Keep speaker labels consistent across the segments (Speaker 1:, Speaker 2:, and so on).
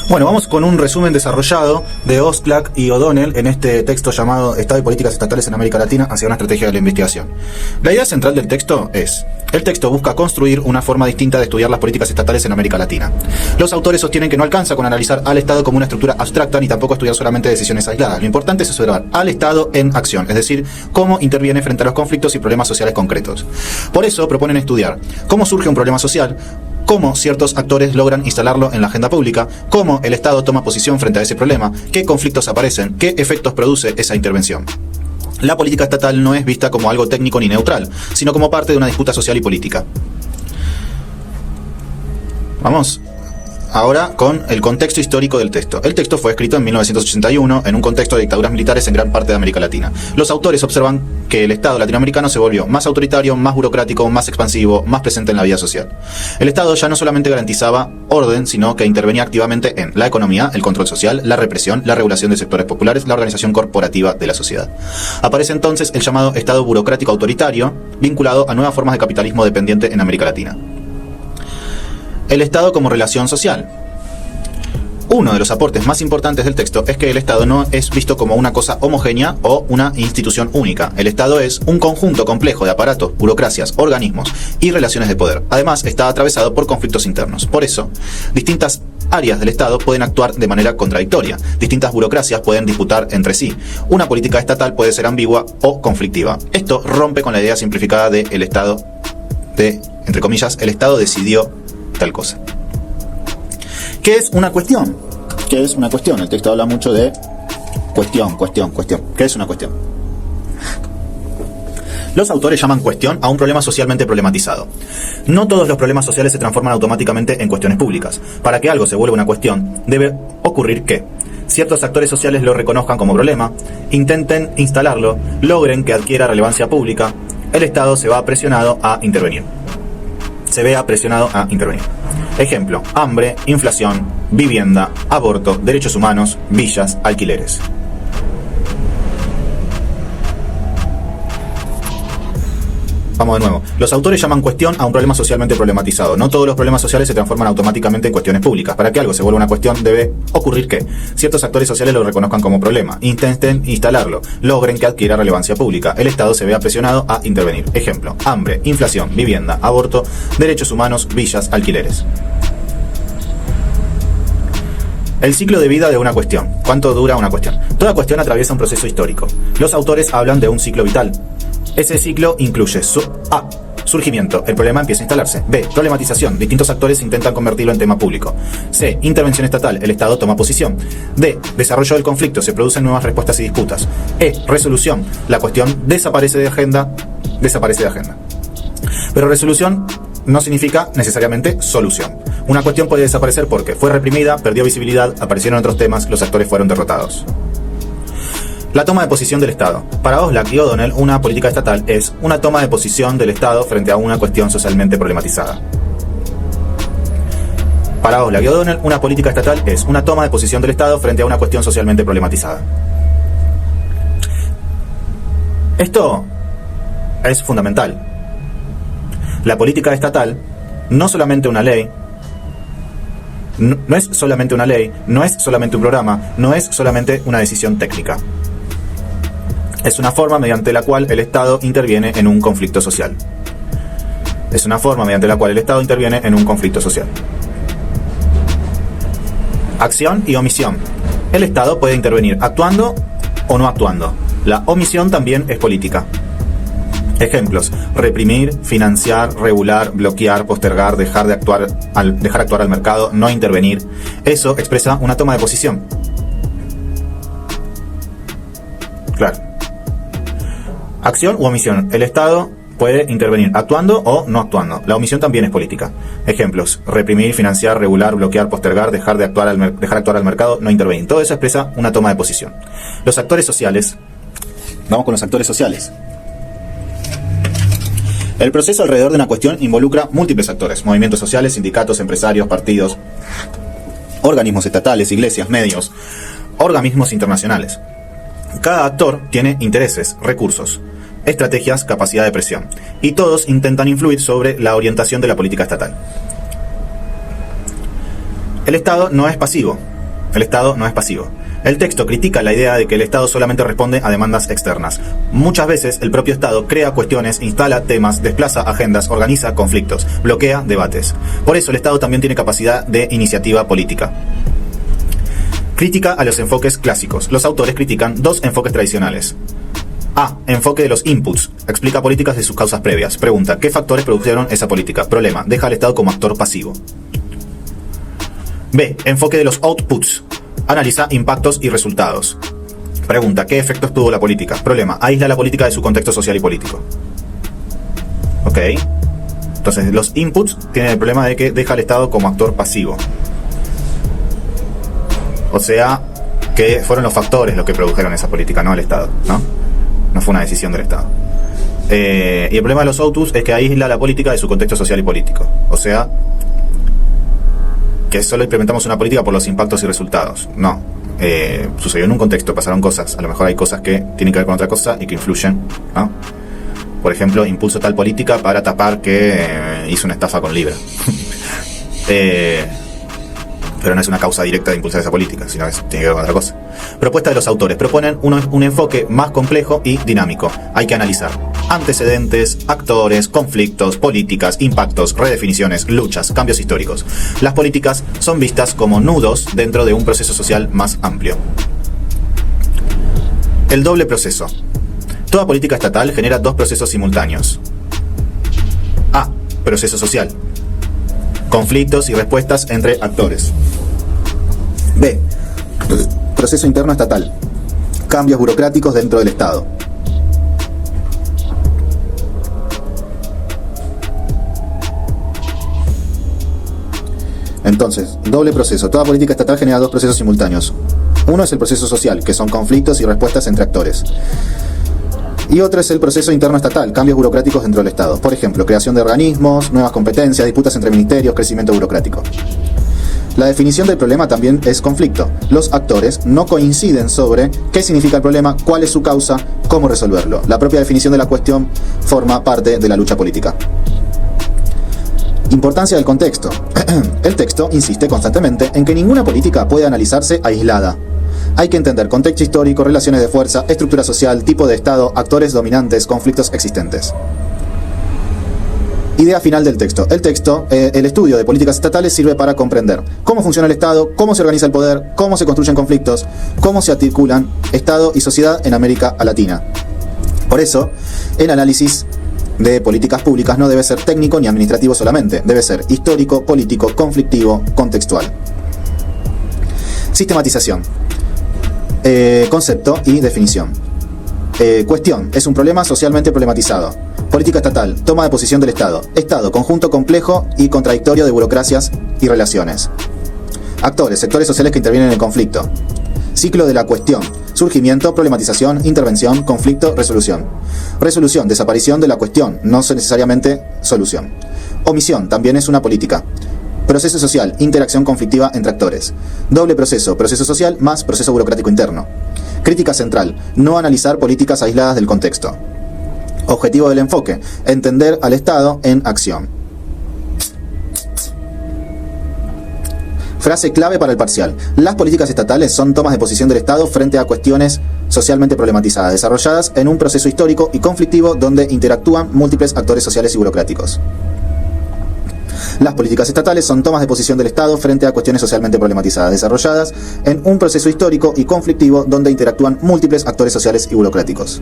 Speaker 1: Bueno, vamos con un resumen desarrollado de Oxlack y O'Donnell en este texto llamado Estado y Políticas Estatales en América Latina hacia una estrategia de la investigación. La idea central del texto es: el texto busca construir una forma distinta de estudiar las políticas estatales en América Latina. Los autores sostienen que no alcanza con analizar al Estado como una estructura abstracta ni tampoco estudiar solamente decisiones aisladas. Lo importante es observar al Estado en acción, es decir, cómo interviene frente a los conflictos y problemas sociales concretos. Por eso proponen estudiar cómo surge un problema social, cómo ciertos actores logran instalarlo en la agenda pública, cómo el Estado toma posición frente a ese problema, qué conflictos aparecen, qué efectos produce esa intervención. La política estatal no es vista como algo técnico ni neutral, sino como parte de una disputa social y política. Vamos ahora con el contexto histórico del texto. El texto fue escrito en 1981 en un contexto de dictaduras militares en gran parte de América Latina. Los autores observan que el Estado latinoamericano se volvió más autoritario, más burocrático, más expansivo, más presente en la vida social. El Estado ya no solamente garantizaba orden, sino que intervenía activamente en la economía, el control social, la represión, la regulación de sectores populares, la organización corporativa de la sociedad. Aparece entonces el llamado Estado burocrático autoritario, vinculado a nuevas formas de capitalismo dependiente en América Latina. El Estado como relación social. Uno de los aportes más importantes del texto es que el Estado no es visto como una cosa homogénea o una institución única. El Estado es un conjunto complejo de aparatos, burocracias, organismos y relaciones de poder. Además, está atravesado por conflictos internos. Por eso, distintas áreas del Estado pueden actuar de manera contradictoria. Distintas burocracias pueden disputar entre sí. Una política estatal puede ser ambigua o conflictiva. Esto rompe con la idea simplificada de el Estado, entre comillas, el Estado decidió tal cosa. ¿Qué es una cuestión? ¿Qué es una cuestión? El texto habla mucho de cuestión. ¿Qué es una cuestión? Los autores llaman cuestión a un problema socialmente problematizado. No todos los problemas sociales se transforman automáticamente en cuestiones públicas. Para que algo se vuelva una cuestión, debe ocurrir que ciertos actores sociales lo reconozcan como problema, intenten instalarlo, logren que adquiera relevancia pública, el Estado se vea presionado a intervenir. Ejemplo: hambre, inflación, vivienda, aborto, derechos humanos, villas, alquileres. Vamos de nuevo. Los autores llaman cuestión a un problema socialmente problematizado. No todos los problemas sociales se transforman automáticamente en cuestiones públicas. Para que algo se vuelva una cuestión debe ocurrir que ciertos actores sociales lo reconozcan como problema, intenten instalarlo, logren que adquiera relevancia pública, el Estado se vea presionado a intervenir. Ejemplo: hambre, inflación, vivienda, aborto, derechos humanos, villas, alquileres. El ciclo de vida de una cuestión. ¿Cuánto dura una cuestión? Toda cuestión atraviesa un proceso histórico. Los autores hablan de un ciclo vital. Ese ciclo incluye A. Surgimiento. El problema empieza a instalarse. B. Problematización. Distintos actores intentan convertirlo en tema público. C. Intervención estatal. El Estado toma posición. D. Desarrollo del conflicto. Se producen nuevas respuestas y disputas. E. Resolución. La cuestión desaparece de agenda. Pero resolución no significa necesariamente solución. Una cuestión puede desaparecer porque fue reprimida, perdió visibilidad, aparecieron otros temas, los actores fueron derrotados. La toma de posición del Estado. Para Oxlack y O'Donnell, una política estatal es una toma de posición del Estado frente a una cuestión socialmente problematizada. Para Oxlack y O'Donnell, una política estatal es una toma de posición del Estado frente a una cuestión socialmente problematizada. Esto es fundamental. La política estatal no es solamente una ley, no es solamente un programa, no es solamente una decisión técnica. Es una forma mediante la cual el Estado interviene en un conflicto social. Acción y omisión. El Estado puede intervenir actuando o no actuando. La omisión también es política. Ejemplos: reprimir, financiar, regular, bloquear, postergar, dejar actuar al mercado, no intervenir. Eso expresa una toma de posición. Claro. Acción u omisión. El Estado puede intervenir actuando o no actuando. La omisión también es política. Ejemplos: reprimir, financiar, regular, bloquear, postergar, dejar actuar al mercado, no intervenir. Todo eso expresa una toma de posición. Los actores sociales. Vamos con los actores sociales. El proceso alrededor de una cuestión involucra múltiples actores: movimientos sociales, sindicatos, empresarios, partidos, organismos estatales, iglesias, medios, organismos internacionales. Cada actor tiene intereses, recursos, estrategias, capacidad de presión, y todos intentan influir sobre la orientación de la política estatal. El Estado no es pasivo. El Estado no es pasivo. El texto critica la idea de que el Estado solamente responde a demandas externas. Muchas veces el propio Estado crea cuestiones, instala temas, desplaza agendas, organiza conflictos, bloquea debates. Por eso el Estado también tiene capacidad de iniciativa política. Crítica a los enfoques clásicos. Los autores critican dos enfoques tradicionales. A. Enfoque de los inputs. Explica políticas de sus causas previas. Pregunta: ¿qué factores produjeron esa política? Problema: deja al Estado como actor pasivo. B. Enfoque de los outputs. Analiza impactos y resultados. Pregunta: ¿qué efectos tuvo la política? Problema: aísla la política de su contexto social y político. Ok. Entonces, los inputs tienen el problema de que deja al Estado como actor pasivo. O sea, que fueron los factores los que produjeron esa política, no el Estado, ¿no? No fue una decisión del Estado. Y el problema de los outputs es que aísla la política de su contexto social y político. O sea, que solo implementamos una política por los impactos y resultados. No. Sucedió en un contexto, pasaron cosas. A lo mejor hay cosas que tienen que ver con otra cosa y que influyen, ¿no? Por ejemplo, impulso tal política para tapar que hizo una estafa con Libra. Pero no es una causa directa de impulsar esa política, sino que tiene que ver con otra cosa. Propuesta de los autores. Proponen un enfoque más complejo y dinámico. Hay que analizar antecedentes, actores, conflictos, políticas, impactos, redefiniciones, luchas, cambios históricos. Las políticas son vistas como nudos dentro de un proceso social más amplio. El doble proceso. Toda política estatal genera dos procesos simultáneos. A. Proceso social. Conflictos y respuestas entre actores. B. Proceso interno estatal. Cambios burocráticos dentro del Estado. Entonces, doble proceso. Toda política estatal genera dos procesos simultáneos. Uno es el proceso social, que son conflictos y respuestas entre actores. Y otro es el proceso interno estatal, cambios burocráticos dentro del Estado. Por ejemplo, creación de organismos, nuevas competencias, disputas entre ministerios, crecimiento burocrático. La definición del problema también es conflicto. Los actores no coinciden sobre qué significa el problema, cuál es su causa, cómo resolverlo. La propia definición de la cuestión forma parte de la lucha política. Importancia del contexto. El texto insiste constantemente en que ninguna política puede analizarse aislada. Hay que entender contexto histórico, relaciones de fuerza, estructura social, tipo de Estado, actores dominantes, conflictos existentes. Idea final del texto. El estudio de políticas estatales sirve para comprender cómo funciona el Estado, cómo se organiza el poder, cómo se construyen conflictos, cómo se articulan Estado y sociedad en América Latina. Por eso, el análisis de políticas públicas no debe ser técnico ni administrativo solamente, debe ser histórico, político, conflictivo, contextual. Sistematización. Concepto y definición. Cuestión: es un problema socialmente problematizado. Política estatal: toma de posición del Estado. Estado: conjunto complejo y contradictorio de burocracias y relaciones. Actores: sectores sociales que intervienen en el conflicto. Ciclo de la cuestión: surgimiento, problematización, intervención, conflicto, resolución. Resolución: desaparición de la cuestión, no necesariamente solución. Omisión: también es una política. Proceso social: interacción conflictiva entre actores. Doble proceso: proceso social más proceso burocrático interno. Crítica central: no analizar políticas aisladas del contexto. Objetivo del enfoque: entender al Estado en acción. Frase clave para el parcial: las políticas estatales son tomas de posición del Estado frente a cuestiones socialmente problematizadas, desarrolladas en un proceso histórico y conflictivo donde interactúan múltiples actores sociales y burocráticos. Las políticas estatales son tomas de posición del Estado frente a cuestiones socialmente problematizadas, desarrolladas en un proceso histórico y conflictivo donde interactúan múltiples actores sociales y burocráticos.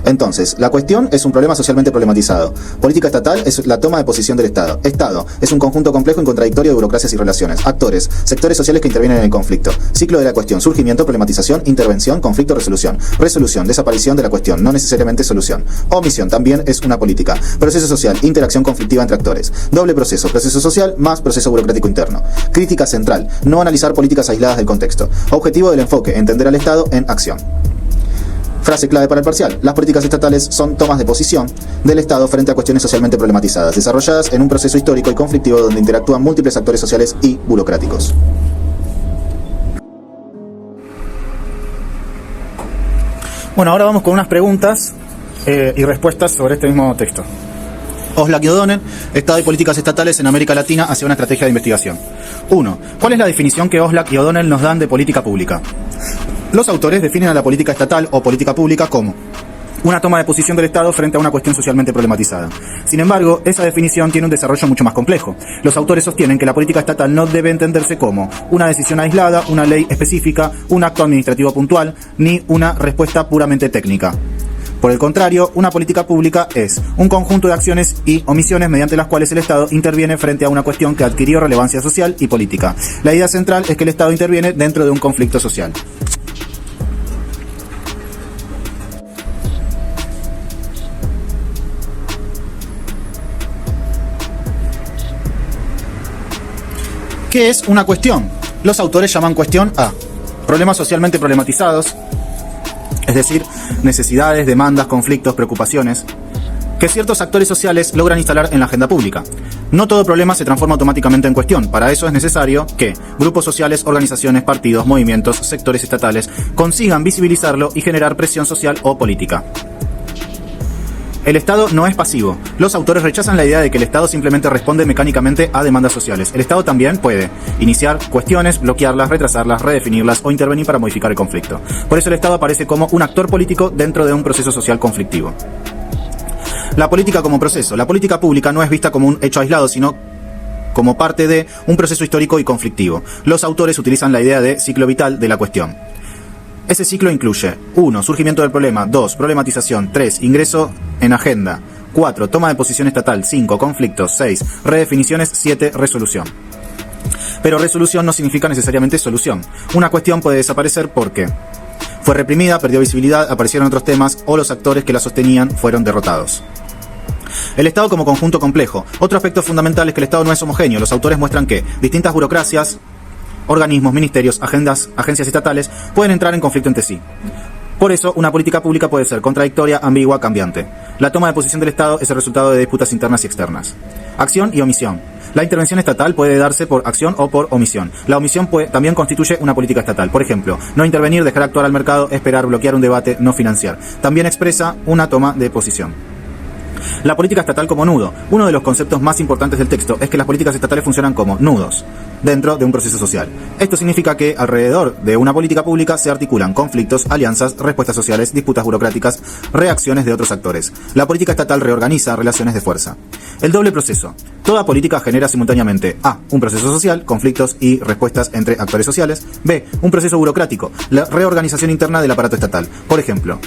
Speaker 1: Entonces, la cuestión es un problema socialmente problematizado. Política estatal es la toma de posición del Estado. Estado es un conjunto complejo y contradictorio de burocracias y relaciones. Actores: sectores sociales que intervienen en el conflicto. Ciclo de la cuestión: surgimiento, problematización, intervención, conflicto, resolución. Resolución: desaparición de la cuestión, no necesariamente solución. Omisión: también es una política. Proceso social: interacción conflictiva entre actores. Doble proceso: proceso social más proceso burocrático interno. Crítica central: no analizar políticas aisladas del contexto. Objetivo del enfoque: entender al Estado en acción. Frase clave para el parcial: las políticas estatales son tomas de posición del Estado frente a cuestiones socialmente problematizadas, desarrolladas en un proceso histórico y conflictivo donde interactúan múltiples actores sociales y burocráticos. Bueno, ahora vamos con unas preguntas y respuestas sobre este mismo texto. Oslak y O'Donnell, Estado y políticas estatales en América Latina hacia una estrategia de investigación. 1. ¿Cuál es la definición que Oslak y O'Donnell nos dan de política pública? Los autores definen a la política estatal o política pública como una toma de posición del Estado frente a una cuestión socialmente problematizada. Sin embargo, esa definición tiene un desarrollo mucho más complejo. Los autores sostienen que la política estatal no debe entenderse como una decisión aislada, una ley específica, un acto administrativo puntual, ni una respuesta puramente técnica. Por el contrario, una política pública es un conjunto de acciones y omisiones mediante las cuales el Estado interviene frente a una cuestión que adquirió relevancia social y política. La idea central es que el Estado interviene dentro de un conflicto social. ¿Qué es una cuestión? Los autores llaman cuestión a problemas socialmente problematizados, es decir, necesidades, demandas, conflictos, preocupaciones, que ciertos actores sociales logran instalar en la agenda pública. No todo problema se transforma automáticamente en cuestión. Para eso es necesario que grupos sociales, organizaciones, partidos, movimientos, sectores estatales consigan visibilizarlo y generar presión social o política. El Estado no es pasivo. Los autores rechazan la idea de que el Estado simplemente responde mecánicamente a demandas sociales. El Estado también puede iniciar cuestiones, bloquearlas, retrasarlas, redefinirlas o intervenir para modificar el conflicto. Por eso el Estado aparece como un actor político dentro de un proceso social conflictivo. La política como proceso. La política pública no es vista como un hecho aislado, sino como parte de un proceso histórico y conflictivo. Los autores utilizan la idea de ciclo vital de la cuestión. Ese ciclo incluye 1. Surgimiento del problema, 2. Problematización, 3. Ingreso en agenda, 4. Toma de posición estatal, 5. Conflictos, 6. Redefiniciones, 7. Resolución. Pero resolución no significa necesariamente solución. Una cuestión puede desaparecer porque fue reprimida, perdió visibilidad, aparecieron otros temas o los actores que la sostenían fueron derrotados. El Estado como conjunto complejo. Otro aspecto fundamental es que el Estado no es homogéneo. Los autores muestran que distintas burocracias, organismos, ministerios, agencias estatales pueden entrar en conflicto entre sí. Por eso, una política pública puede ser contradictoria, ambigua, cambiante. La toma de posición del Estado es el resultado de disputas internas y externas. Acción y omisión. La intervención estatal puede darse por acción o por omisión. La omisión también constituye una política estatal. Por ejemplo, no intervenir, dejar actuar al mercado, esperar, bloquear un debate, no financiar. También expresa una toma de posición. La política estatal como nudo. Uno de los conceptos más importantes del texto es que las políticas estatales funcionan como nudos dentro de un proceso social. Esto significa que alrededor de una política pública se articulan conflictos, alianzas, respuestas sociales, disputas burocráticas, reacciones de otros actores. La política estatal reorganiza relaciones de fuerza. El doble proceso. Toda política genera simultáneamente A. Un proceso social, conflictos y respuestas entre actores sociales. B. Un proceso burocrático, la reorganización interna del aparato estatal. Por ejemplo,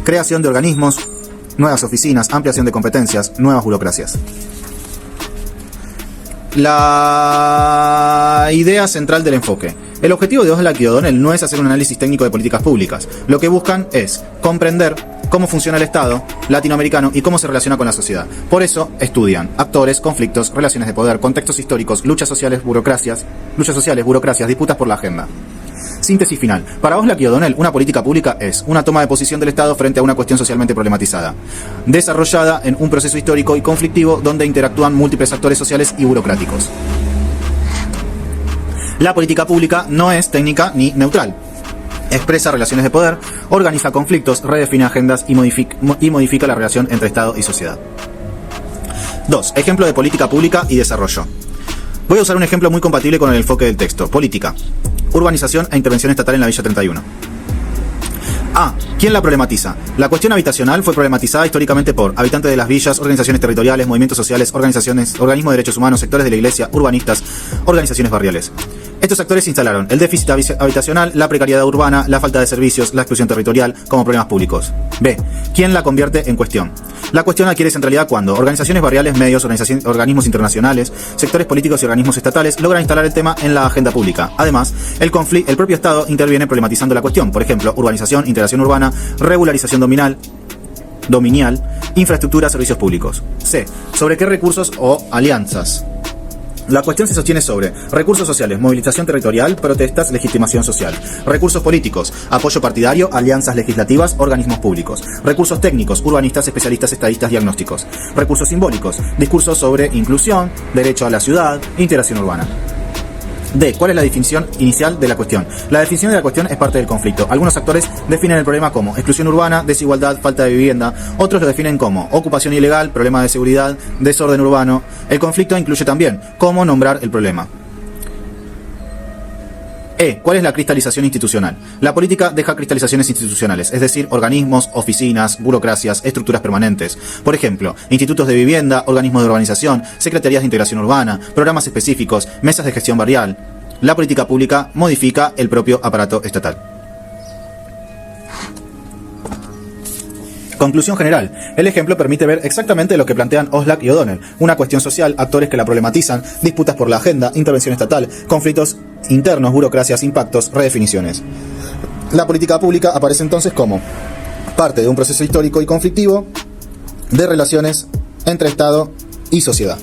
Speaker 1: creación de organismos, nuevas oficinas, ampliación de competencias, nuevas burocracias. La idea central del enfoque. El objetivo de Oslak y O'Donnell no es hacer un análisis técnico de políticas públicas. Lo que buscan es comprender cómo funciona el Estado latinoamericano y cómo se relaciona con la sociedad. Por eso estudian actores, conflictos, relaciones de poder, contextos históricos, luchas sociales, burocracias, disputas por la agenda. Síntesis final. Para Oslak y O'Donnell, una política pública es una toma de posición del Estado frente a una cuestión socialmente problematizada, desarrollada en un proceso histórico y conflictivo donde interactúan múltiples actores sociales y burocráticos. La política pública no es técnica ni neutral. Expresa relaciones de poder, organiza conflictos, redefine agendas y modifica la relación entre Estado y sociedad. 2. Ejemplo de política pública y desarrollo. Voy a usar un ejemplo muy compatible con el enfoque del texto. Política. Urbanización e intervención estatal en la Villa 31. A. ¿Quién la problematiza? La cuestión habitacional fue problematizada históricamente por habitantes de las villas, organizaciones territoriales, movimientos sociales, organismos de derechos humanos, sectores de la iglesia, urbanistas, organizaciones barriales. Estos actores instalaron el déficit habitacional, la precariedad urbana, la falta de servicios, la exclusión territorial como problemas públicos. B. ¿Quién la convierte en cuestión? La cuestión adquiere centralidad cuando organizaciones barriales, medios, organismos internacionales, sectores políticos y organismos estatales logran instalar el tema en la agenda pública. Además, el propio Estado interviene problematizando la cuestión. Por ejemplo, urbanización, integración urbana, regularización dominial, infraestructura, servicios públicos. C. ¿Sobre qué recursos o alianzas? La cuestión se sostiene sobre recursos sociales, movilización territorial, protestas, legitimación social. Recursos políticos, apoyo partidario, alianzas legislativas, organismos públicos. Recursos técnicos, urbanistas, especialistas, estadistas, diagnósticos. Recursos simbólicos, discursos sobre inclusión, derecho a la ciudad, integración urbana. D. ¿Cuál es la definición inicial de la cuestión? La definición de la cuestión es parte del conflicto. Algunos actores definen el problema como exclusión urbana, desigualdad, falta de vivienda. Otros lo definen como ocupación ilegal, problema de seguridad, desorden urbano. El conflicto incluye también cómo nombrar el problema. ¿Cuál es la cristalización institucional? La política deja cristalizaciones institucionales, es decir, organismos, oficinas, burocracias, estructuras permanentes. Por ejemplo, institutos de vivienda, organismos de urbanización, secretarías de integración urbana, programas específicos, mesas de gestión barrial. La política pública modifica el propio aparato estatal. Conclusión general. El ejemplo permite ver exactamente lo que plantean Oslak y O'Donnell. Una cuestión social, actores que la problematizan, disputas por la agenda, intervención estatal, conflictos internos, burocracias, impactos, redefiniciones. La política pública aparece entonces como parte de un proceso histórico y conflictivo de relaciones entre Estado y sociedad.